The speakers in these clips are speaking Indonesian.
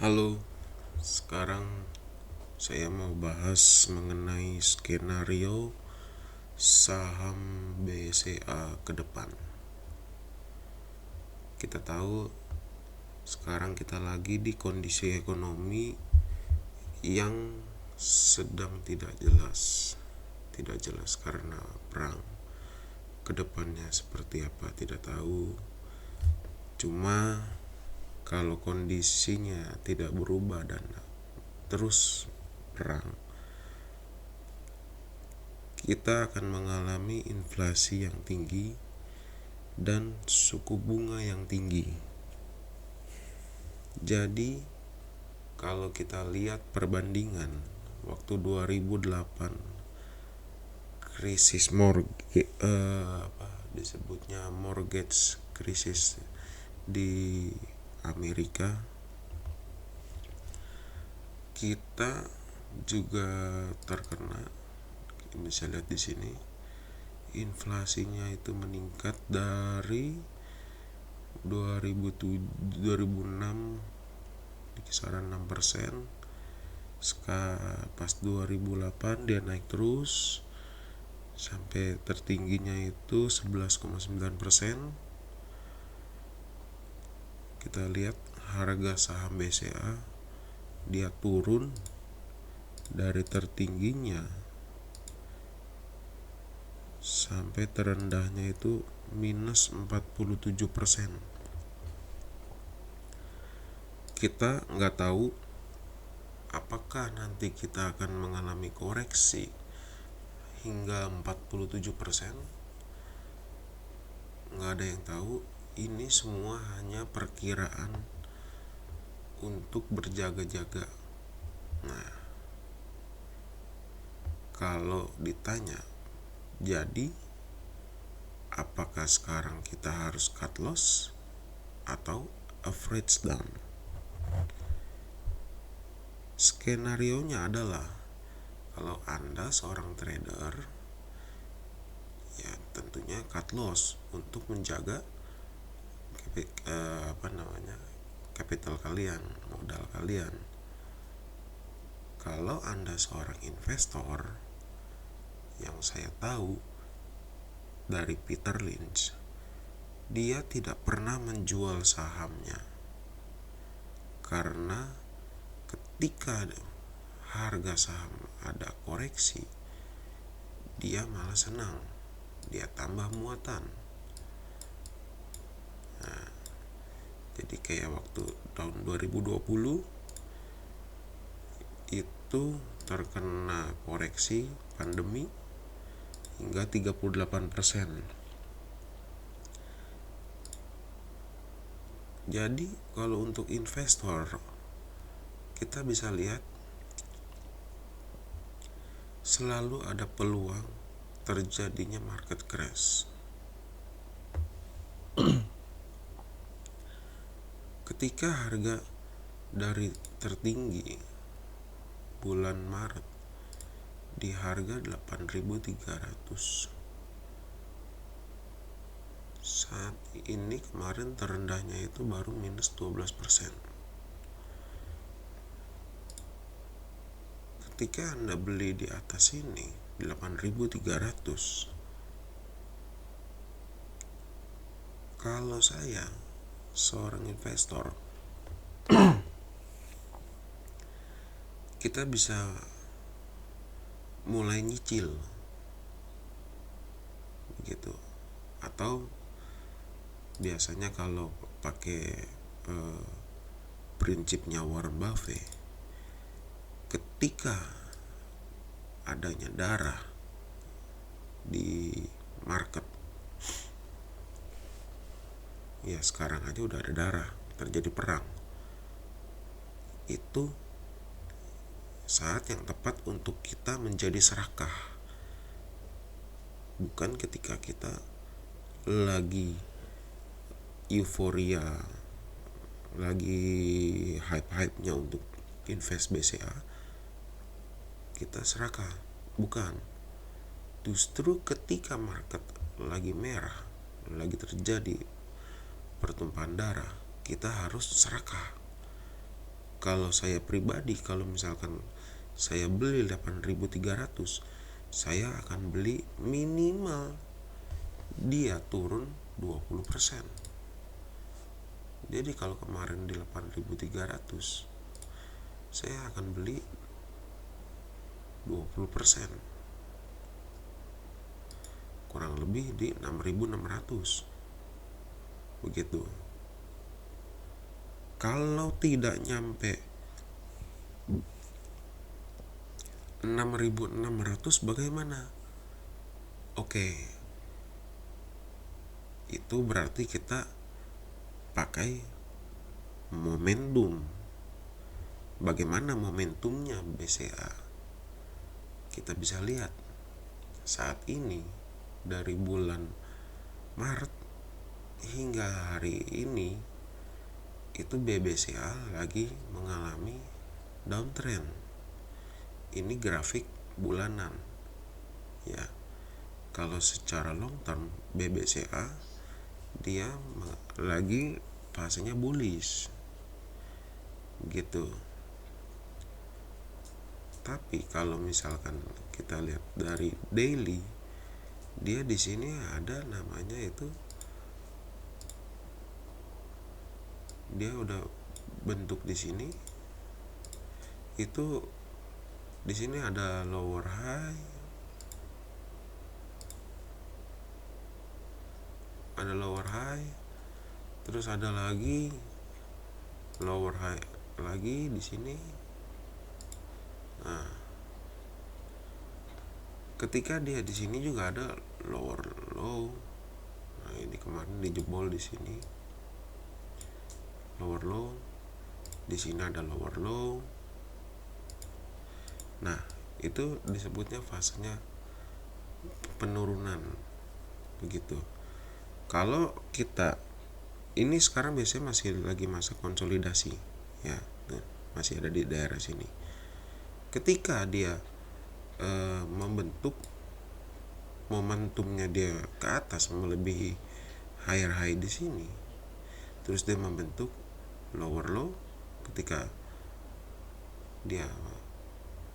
Halo, sekarang saya mau bahas mengenai skenario saham BCA ke depan. Kita tahu sekarang kita lagi di kondisi ekonomi yang sedang tidak jelas. Tidak jelas karena perang. Kedepannya seperti apa tidak tahu. Cuma kalau kondisinya tidak berubah dan terus perang, kita akan mengalami inflasi yang tinggi dan suku bunga yang tinggi. Jadi kalau kita lihat perbandingan waktu 2008 krisis disebutnya mortgage krisis di Amerika, kita juga terkena. Bisa lihat di sini inflasinya itu meningkat dari 2006 di kisaran 6%. Pas 2008 dia naik terus sampai tertingginya itu 11,9%. Kita lihat harga saham BCA dia turun dari tertingginya sampai terendahnya itu minus 47%. Kita nggak tahu apakah nanti kita akan mengalami koreksi hingga 47%. Nggak ada yang tahu. Ini semua hanya perkiraan untuk berjaga-jaga. Nah, kalau ditanya, jadi apakah sekarang kita harus cut loss atau average down? Skenarionya adalah kalau Anda seorang trader, ya tentunya cut loss untuk menjaga capital kalian, modal kalian. Kalau Anda seorang investor, yang saya tahu dari Peter Lynch, dia tidak pernah menjual sahamnya karena ketika harga saham ada koreksi, dia malah senang, dia tambah muatan. Nah, jadi kayak waktu tahun 2020 itu terkena koreksi pandemi hingga 38%. Jadi kalau untuk investor, kita bisa lihat selalu ada peluang terjadinya market crash. Ketika harga dari tertinggi bulan Maret di harga 8.300, saat ini kemarin terendahnya itu baru minus 12%. Ketika Anda beli di atas ini 8.300, kalau saya seorang investor, kita bisa mulai nyicil gitu. Atau biasanya kalau pakai prinsipnya Warren Buffett, ketika adanya darah di market, ya sekarang aja udah ada darah, terjadi perang, itu saat yang tepat untuk kita menjadi serakah, bukan ketika kita lagi euforia, lagi hype-nya untuk invest BCA, kita serakah. Bukan, justru ketika market lagi merah, lagi terjadi pertumpahan darah, kita harus serakah. kalau saya pribadi, kalau misalkan saya beli 8.300, saya akan beli minimal dia turun 20%. Jadi kalau kemarin di 8.300, saya akan beli 20%, kurang lebih di 6.600. Begitu. Kalau tidak nyampe 6.600 bagaimana? Oke, itu berarti kita pakai momentum. Bagaimana momentumnya BCA? Kita bisa lihat saat ini dari bulan Maret hingga hari ini itu BBCA lagi mengalami downtrend. Ini grafik bulanan ya. Kalau secara long term BBCA dia lagi fasenya bullish gitu. Tapi kalau misalkan kita lihat dari daily, dia di sini ada namanya itu, dia udah bentuk di sini. Itu di sini ada lower high, terus ada lagi lower high lagi di sini. Nah, ketika dia di sini juga ada lower low. Nah, ini kemarin dijebol di sini. Lower low. Di sini ada lower low. Nah, itu disebutnya fasenya penurunan. Begitu. Kalau kita ini sekarang biasanya masih lagi masa konsolidasi ya. Nah, masih ada di daerah sini. Ketika dia membentuk momentumnya, dia ke atas melebihi higher high di sini, terus dia membentuk lower low. Ketika dia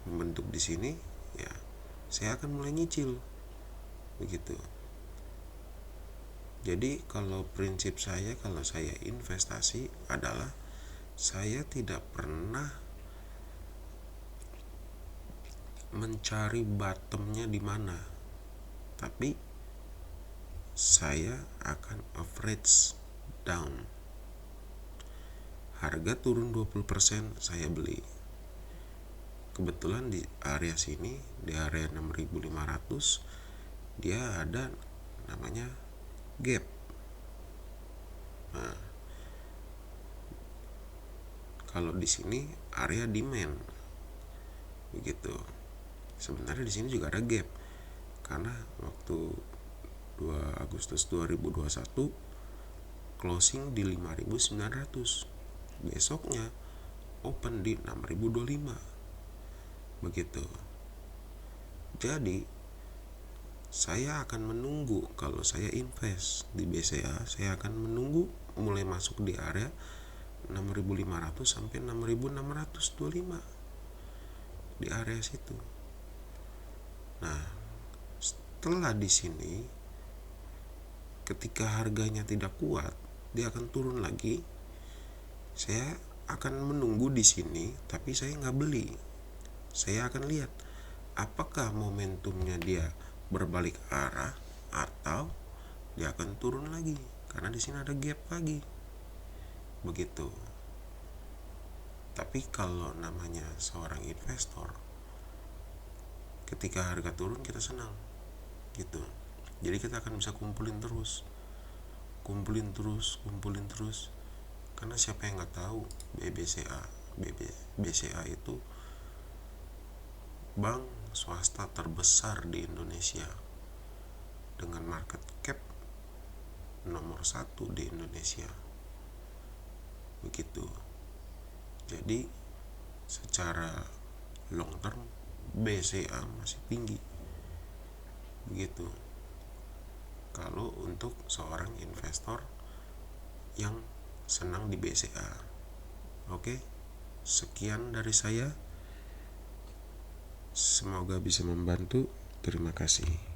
membentuk di sini ya, saya akan mulai nyicil begitu. Jadi kalau prinsip saya, kalau saya investasi adalah saya tidak pernah mencari bottomnya di mana, tapi saya akan average down. Harga turun 20%, saya beli. Kebetulan di area sini, di area 6.500, dia ada namanya gap. Nah, kalau di sini area demand begitu. Sebenarnya di sini juga ada gap, karena waktu 2 Agustus 2021 closing di 5.900, besoknya open di 6.025 begitu. Jadi saya akan menunggu, kalau saya invest di BCA, saya akan menunggu mulai masuk di area 6.500 sampai 6.625 di area situ. Nah, setelah di sini ketika harganya tidak kuat, dia akan turun lagi. Saya akan menunggu di sini, tapi saya nggak beli. Saya akan lihat apakah momentumnya dia berbalik arah atau dia akan turun lagi, karena di sini ada gap lagi. Begitu. Tapi kalau namanya seorang investor, ketika harga turun kita senang gitu. Jadi kita akan bisa kumpulin terus, karena siapa yang nggak tahu BCA itu bank swasta terbesar di Indonesia dengan market cap nomor 1 di Indonesia begitu. Jadi secara long term BCA masih tinggi begitu, kalau untuk seorang investor yang senang di BCA. Oke, Sekian dari saya. Semoga bisa membantu. Terima kasih.